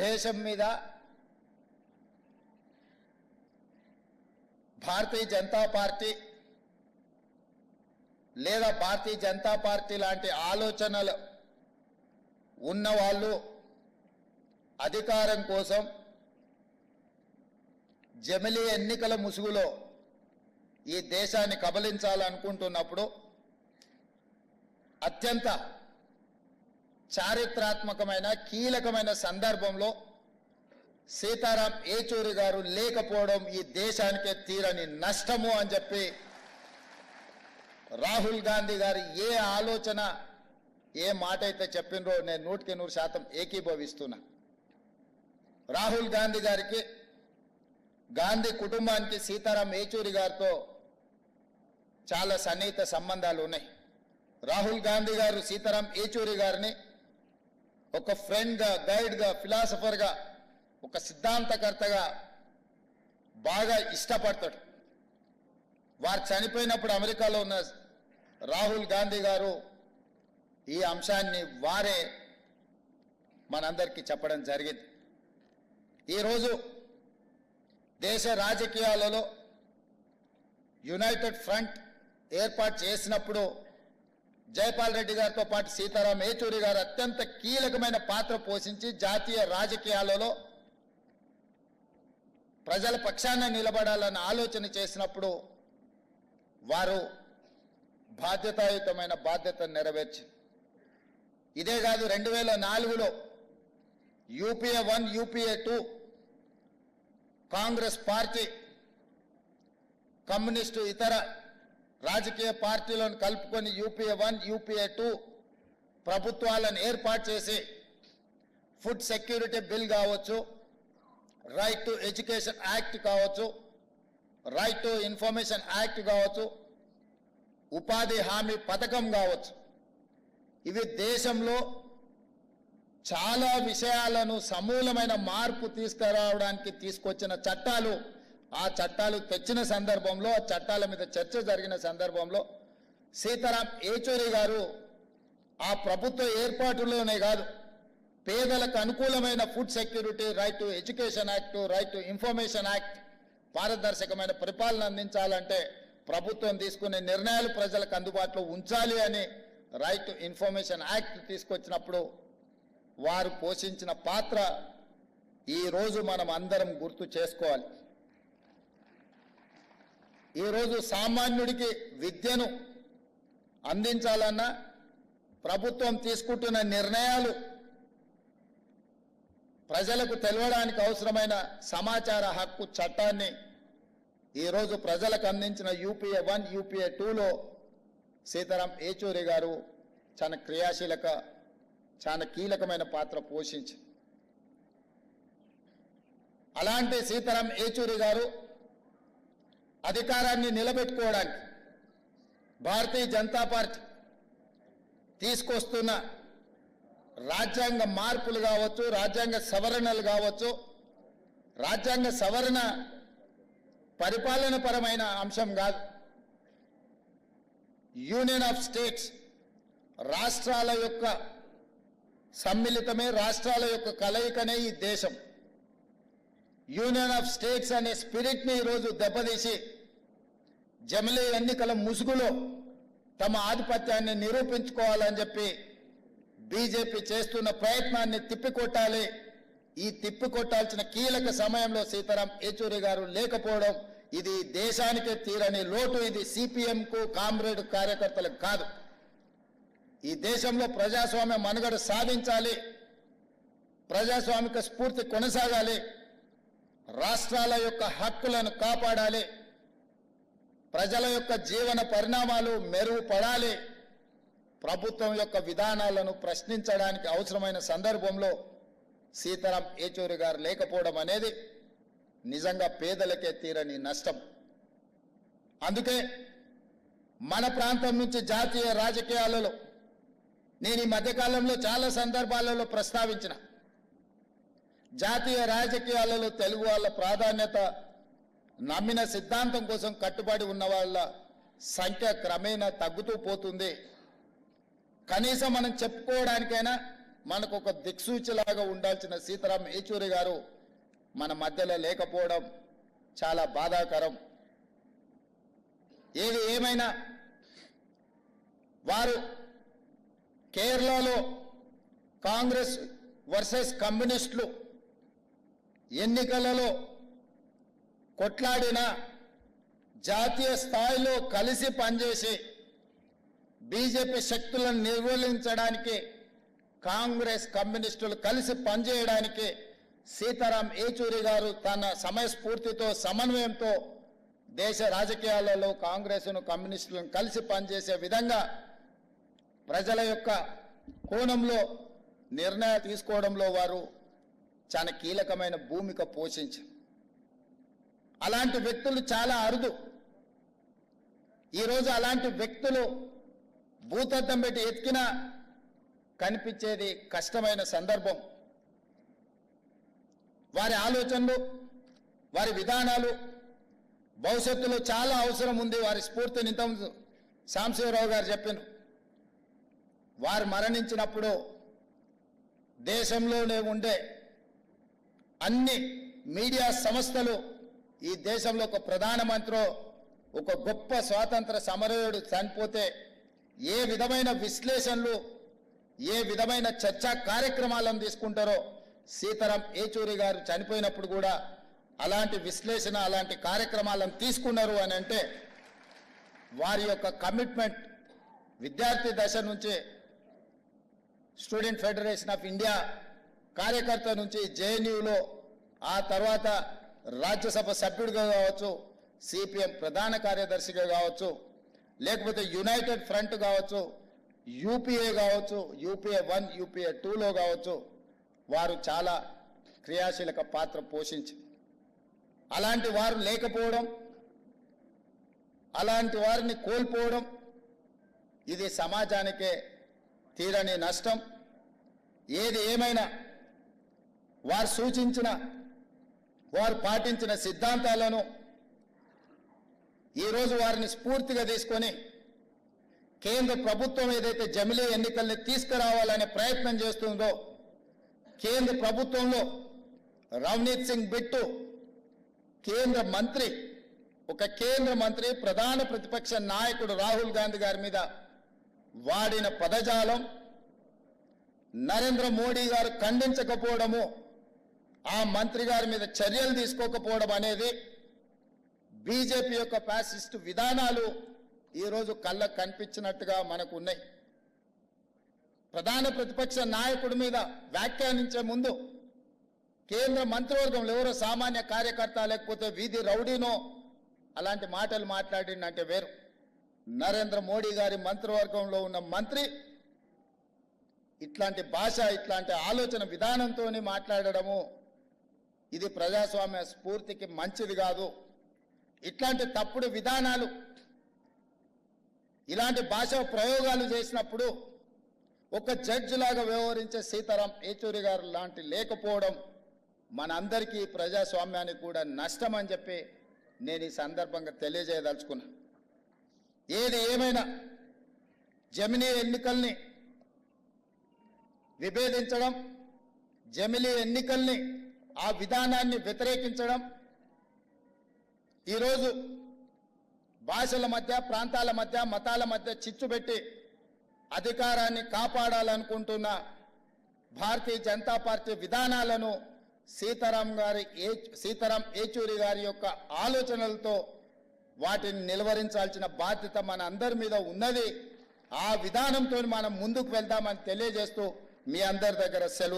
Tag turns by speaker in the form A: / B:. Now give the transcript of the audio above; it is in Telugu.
A: దేశం మీద భారతీయ జనతా పార్టీ లేదా భారతీయ జనతా పార్టీ లాంటి ఆలోచనలు ఉన్నవాళ్ళు అధికారం కోసం జమిలీ ఎన్నికల ముసుగులో ఈ దేశాన్ని కబలించాలనుకుంటున్నప్పుడు అత్యంత చారిత్రాత్మకమైన కీలకమైన సందర్భంలో సీతారాం ఏచూరి గారు లేకపోవడం ఈ దేశానికే తీరని నష్టము అని చెప్పి రాహుల్ గాంధీ గారు ఏ ఆలోచన ఏ మాట అయితే చెప్పినరో నేను 100% ఏకీభవిస్తున్నా. రాహుల్ గాంధీ గారికి గాంధీ కుటుంబానికి సీతారాం ఏచూరి గారితో చాలా సన్నిహిత సంబంధాలు ఉన్నాయి. రాహుల్ గాంధీ గారు సీతారాం ఏచూరి గారిని ఒక ఫ్రెండ్గా, గైడ్గా, ఫిలాసఫర్గా, ఒక సిద్ధాంతకర్తగా బాగా ఇష్టపడతాడు. వారు చనిపోయినప్పుడు అమెరికాలో ఉన్న రాహుల్ గాంధీ గారు ఈ అంశాన్ని వారే మనందరికీ చెప్పడం జరిగింది. ఈరోజు దేశ రాజకీయాలలో యునైటెడ్ ఫ్రంట్ ఏర్పాటు చేసినప్పుడు జైపాల్ రెడ్డి గారితో పాటు సీతారాం ఏచూరి గారు అత్యంత కీలకమైన పాత్ర పోషించి జాతీయ రాజకీయాలలో ప్రజల పక్షాన నిలబడాలన్న ఆలోచన చేసినప్పుడు వారు బాధ్యతాయుతమైన బాధ్యతను నెరవేర్చారు. ఇదే కాదు, 2004లో UPA 1, UPA 2 Congress party communist ఇతర రాజకీయ పార్టీలను కలుపుకొని యూపీఏ 1, యూపీఏ 2 ప్రభుత్వాలను ఏర్పాటు చేసి ఫుడ్ సెక్యూరిటీ బిల్ కావచ్చు, రైట్ టు ఎడ్యుకేషన్ యాక్ట్ కావచ్చు, రైట్ టు ఇన్ఫర్మేషన్ యాక్ట్ కావచ్చు, ఉపాధి హామీ పథకం కావచ్చు, ఇవి దేశంలో చాలా విషయాలను సమూలమైన మార్పు తీసుకురావడానికి తీసుకొచ్చిన చట్టాలు. ఆ చట్టాలు తెచ్చిన సందర్భంలో, ఆ చట్టాల మీద చర్చ జరిగిన సందర్భంలో సీతారాం ఏచూరి గారు ఆ ప్రభుత్వ ఏర్పాటులోనే కాదు, పేదలకు అనుకూలమైన food security, right to education act, right to information act, పారదర్శకమైన పరిపాలన అందించాలంటే ప్రభుత్వం తీసుకునే నిర్ణయాలు ప్రజలకు అందుబాటులో ఉంచాలి అని రైట్ టు ఇన్ఫర్మేషన్ యాక్ట్ తీసుకొచ్చినప్పుడు వారు పోషించిన పాత్ర ఈరోజు మనం అందరం గుర్తు చేసుకోవాలి. ఈరోజు సామాన్యుడికి విద్యను అందించాలన్నా ప్రభుత్వం తీసుకుంటున్న నిర్ణయాలు ప్రజలకు తెలవడానికి అవసరమైన సమాచార హక్కు చట్టాన్ని ఈరోజు ప్రజలకు అందించిన యూపీఏ 1, యూపీఏ 2లో సీతారాం ఏచూరి గారు చాలా క్రియాశీలక, చాలా కీలకమైన పాత్ర పోషించింది. అలాంటి సీతారాం ఏచూరి గారు అధికారాన్ని నిలబెట్టుకోవడానికి భారతీయ జనతా పార్టీ తీసుకొస్తున్న రాజ్యాంగ మార్పులు కావచ్చు, రాజ్యాంగ సవరణలు కావచ్చు, రాజ్యాంగ సవరణ పరిపాలన పరమైన అంశం కాదు. యూనియన్ ఆఫ్ స్టేట్స్, రాష్ట్రాల యొక్క సమ్మిళితమే, రాష్ట్రాల యొక్క కలయికనే ఈ దేశం. యూనియన్ ఆఫ్ స్టేట్స్ అనే స్పిరిట్ని ఈరోజు దెబ్బతీసి జమిలీ ఎన్నికల ముసుగులో తమ ఆధిపత్యాన్ని నిరూపించుకోవాలని చెప్పి బీజేపీ చేస్తున్న ప్రయత్నాన్ని తిప్పికొట్టాలి. ఈ తిప్పికొట్టాల్సిన కీలక సమయంలో సీతారాం ఏచూరి గారు లేకపోవడం ఇది దేశానికే తీరని లోటు. ఇది సిపిఎంకు, కామ్రేడ్ కార్యకర్తలకు కాదు. ఈ దేశంలో ప్రజాస్వామ్య మనుగడ సాధించాలి, ప్రజాస్వామిక స్ఫూర్తి కొనసాగాలి, రాష్ట్రాల యొక్క హక్కులను కాపాడాలి, ప్రజల యొక్క జీవన పరిణామాలు మెరుగుపడాలి, ప్రభుత్వం యొక్క విధానాలను ప్రశ్నించడానికి అవసరమైన సందర్భంలో సీతారాం ఏచూరి గారు లేకపోవడం అనేది నిజంగా పేదలకే తీరని నష్టం. అందుకే మన ప్రాంతం నుంచి జాతీయ రాజకీయాలలో నేను ఈ మధ్యకాలంలో చాలా సందర్భాలలో ప్రస్తావించిన, జాతీయ రాజకీయాలలో తెలుగు వాళ్ళ ప్రాధాన్యత, నమ్మిన సిద్ధాంతం కోసం కట్టుబడి ఉన్న వాళ్ళ సంఖ్య క్రమేణా తగ్గుతూ పోతుంది. కనీసం మనం చెప్పుకోవడానికైనా మనకు ఒక దిక్సూచిలాగా ఉండాల్సిన సీతారాం ఏచూరి గారు మన మధ్యలో లేకపోవడం చాలా బాధాకరం. ఏది ఏమైనా వారు కేరళలో కాంగ్రెస్ వర్సెస్ కమ్యూనిస్టులు ఎన్నికలలో కొట్లాడిన జాతీయ స్థాయిలో కలిసి పనిచేసి బీజేపీ శక్తులను నిర్మూలించడానికి కాంగ్రెస్ కమ్యూనిస్టులు కలిసి పనిచేయడానికి సీతారాం ఏచూరి గారు తన సమయస్ఫూర్తితో సమన్వయంతో దేశ రాజకీయాలలో కాంగ్రెస్ను కమ్యూనిస్టులను కలిసి పనిచేసే విధంగా ప్రజల యొక్క కోణంలో నిర్ణయాలు తీసుకోవడంలో వారు చాలా కీలకమైన భూమిక పోషించారు. అలాంటి వ్యక్తులు చాలా అరుదు. ఈరోజు అలాంటి వ్యక్తులు భూతద్దం పెట్టి ఎత్తికినా కనిపించేది కష్టమైన సందర్భం. వారి ఆలోచనలు, వారి విధానాలు భవిష్యత్తులో చాలా అవసరం ఉంది. వారి స్ఫూర్తిని ఇంత సాంబశివరావు గారు చెప్పారు. వారు మరణించినప్పుడు దేశంలోనే ఉండే అన్ని మీడియా సంస్థలు ఈ దేశంలో ఒక ప్రధానమంత్రి, ఒక గొప్ప స్వాతంత్ర సమరయోధుడు చనిపోతే ఏ విధమైన విశ్లేషణలు, ఏ విధమైన చర్చా కార్యక్రమాలను తీసుకుంటారో సీతారాం ఏచూరి గారు చనిపోయినప్పుడు కూడా అలాంటి విశ్లేషణ, అలాంటి కార్యక్రమాలను తీసుకున్నారు అని అంటే వారి యొక్క కమిట్మెంట్ విద్యార్థి దశ నుంచి స్టూడెంట్ ఫెడరేషన్ ఆఫ్ ఇండియా కార్యకర్త నుంచి జేఎన్యూలో, ఆ తర్వాత రాజ్యసభ సభ్యుడిగా కావచ్చు, సిపిఎం ప్రధాన కార్యదర్శిగా కావచ్చు, లేకపోతే యునైటెడ్ ఫ్రంట్ కావచ్చు, యూపీఏ కావచ్చు, యూపీఏ 1 యూపీఏ 2లో కావచ్చు, వారు చాలా క్రియాశీలక పాత్ర పోషించారు. అలాంటి వారు లేకపోవడం, అలాంటి వారిని కోల్పోవడం ఇది సమాజానికే తీరని నష్టం. ఏది ఏమైనా వారు సూచించిన, వారు పాటించిన సిద్ధాంతాలను ఈరోజు వారిని స్ఫూర్తిగా తీసుకొని కేంద్ర ప్రభుత్వం ఏదైతే జమిలీ ఎన్నికల్ని తీసుకురావాలనే ప్రయత్నం చేస్తుందో, కేంద్ర ప్రభుత్వంలో రవనీత్ సింగ్ బిట్టు కేంద్ర మంత్రి, ఒక కేంద్ర మంత్రి ప్రధాన ప్రతిపక్ష నాయకుడు రాహుల్ గాంధీ గారి మీద వాడిన పదజాలం, నరేంద్ర మోడీ గారు ఖండించకపోవడము, ఆ మంత్రి గారి మీద చర్యలు తీసుకోకపోవడం అనేది బీజేపీ యొక్క ఫ్యాసిస్ట్ విధానాలు ఈరోజు కళ్ళకు కనిపించినట్టుగా మనకు ఉన్నాయి. ప్రధాన ప్రతిపక్ష నాయకుడి మీద వ్యాఖ్యానించే ముందు కేంద్ర మంత్రివర్గంలో ఎవరో సామాన్య కార్యకర్త లేకపోతే వీధి రౌడీనో అలాంటి మాటలు మాట్లాడిందంటే వేరు. నరేంద్ర మోడీ గారి మంత్రివర్గంలో ఉన్న మంత్రి ఇట్లాంటి భాష, ఇట్లాంటి ఆలోచన విధానంతో మాట్లాడడము ఇది ప్రజాస్వామ్య స్ఫూర్తికి మంచిది కాదు. ఇట్లాంటి తప్పుడు విధానాలు, ఇలాంటి భాష ప్రయోగాలు చేసినప్పుడు ఒక జడ్జి లాగా వ్యవహరించే సీతారాం ఏచూరి గారు లాంటి లేకపోవడం మనందరికీ ప్రజాస్వామ్యానికి కూడా నష్టం అని చెప్పి నేను ఈ సందర్భంగా తెలియజేయదలుచుకున్నా. ఏది ఏమైనా జమిలీ ఎన్నికల్ని విభేదించడం, జమిలీ ఎన్నికల్ని ఆ విధానాన్ని వ్యతిరేకించడం, ఈరోజు భాషల మధ్య, ప్రాంతాల మధ్య, మతాల మధ్య చిచ్చుపెట్టి అధికారాన్ని కాపాడాలనుకుంటున్న భారతీయ జనతా పార్టీ విధానాలను సీతారాం ఏచూరి గారి యొక్క ఆలోచనలతో వాటిని నిలువరించాల్సిన బాధ్యత మన అందరి మీద ఉన్నది. ఆ విధానంతో మనం ముందుకు వెళ్దామని తెలియజేస్తూ మీ అందరి దగ్గర సెలవు